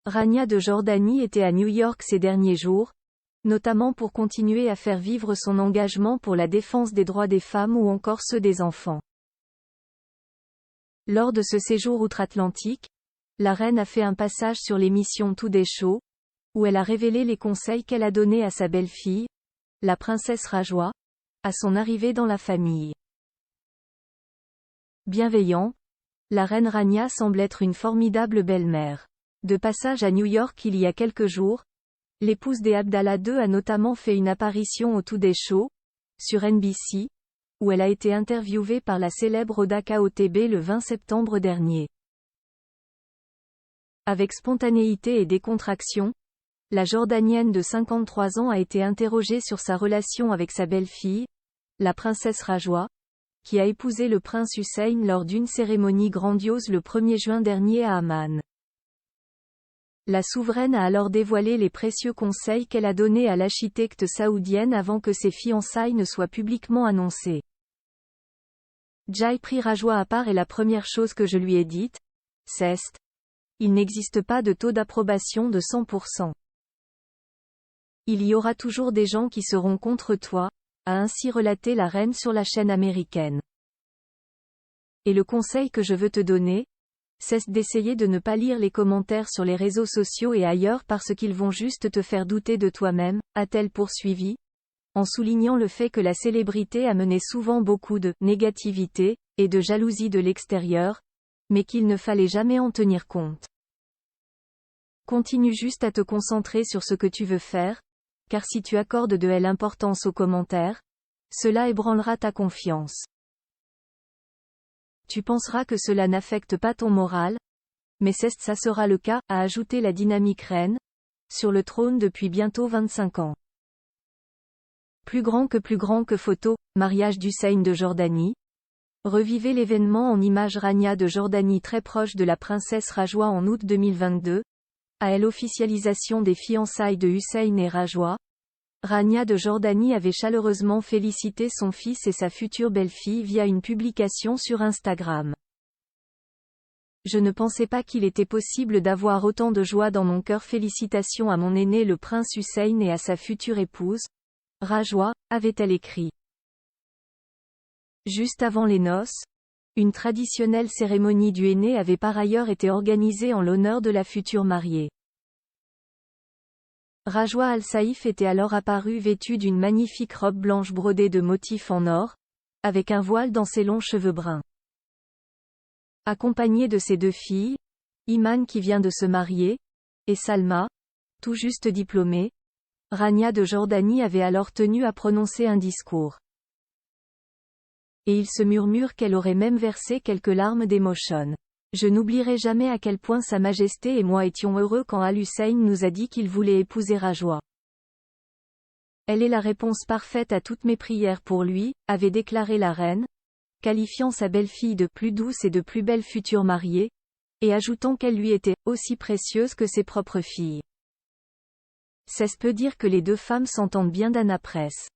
Rania de Jordanie était à New York ces derniers jours, notamment pour continuer à faire vivre son engagement pour la défense des droits des femmes ou encore ceux des enfants. Lors de ce séjour outre-Atlantique, la reine a fait un passage sur l'émission Today Show, où elle a révélé les conseils qu'elle a donnés à sa belle-fille, la princesse Rajwa, à son arrivée dans la famille. Bienveillant, la reine Rania semble être une formidable belle-mère. De passage à New York il y a quelques jours, l'épouse des Abdallah II a notamment fait une apparition au Today Show, sur NBC, où elle a été interviewée par la célèbre Hoda Kotb le 20 septembre dernier. Avec spontanéité et décontraction, la Jordanienne de 53 ans a été interrogée sur sa relation avec sa belle-fille, la princesse Rajwa, qui a épousé le prince Hussein lors d'une cérémonie grandiose le 1er juin dernier à Amman. La souveraine a alors dévoilé les précieux conseils qu'elle a donnés à l'architecte saoudienne avant que ses fiançailles ne soient publiquement annoncées. J'ai pris Rajwa à part et la première chose que je lui ai dite, c'est: il n'existe pas de taux d'approbation de 100%. Il y aura toujours des gens qui seront contre toi, a ainsi relaté la reine sur la chaîne américaine. Et le conseil que je veux te donner, c'est d'essayer de ne pas lire les commentaires sur les réseaux sociaux et ailleurs parce qu'ils vont juste te faire douter de toi-même, a-t-elle poursuivi, en soulignant le fait que la célébrité amenait souvent beaucoup de négativité et de jalousie de l'extérieur, mais qu'il ne fallait jamais en tenir compte. Continue juste à te concentrer sur ce que tu veux faire, car si tu accordes de l'importance aux commentaires, cela ébranlera ta confiance. Tu penseras que cela n'affecte pas ton moral, mais ça sera le cas, a ajouté la dynamique reine, sur le trône depuis bientôt 25 ans. Plus grand que photo, mariage d'Hussein de Jordanie. Revivez l'événement en images. Rania de Jordanie très proche de la princesse Rajwa en août 2022. À l'officialisation des fiançailles de Hussein et Rajwa, Rania de Jordanie avait chaleureusement félicité son fils et sa future belle-fille via une publication sur Instagram. Je ne pensais pas qu'il était possible d'avoir autant de joie dans mon cœur. Félicitations à mon aîné le prince Hussein et à sa future épouse, Rajwa, avait-elle écrit. Juste avant les noces, une traditionnelle cérémonie du henné avait par ailleurs été organisée en l'honneur de la future mariée. Rajwa Al-Saïf était alors apparue vêtue d'une magnifique robe blanche brodée de motifs en or, avec un voile dans ses longs cheveux bruns. Accompagnée de ses deux filles, Iman qui vient de se marier, et Salma, tout juste diplômée, Rania de Jordanie avait alors tenu à prononcer un discours. Et il se murmure qu'elle aurait même versé quelques larmes d'émotion. Je n'oublierai jamais à quel point Sa Majesté et moi étions heureux quand Al-Hussein nous a dit qu'il voulait épouser Rajwa. Elle est la réponse parfaite à toutes mes prières pour lui, avait déclaré la reine, qualifiant sa belle-fille de plus douce et de plus belle future mariée, et ajoutant qu'elle lui était aussi précieuse que ses propres filles. C'est peu dire que les deux femmes s'entendent bien. Dana Press.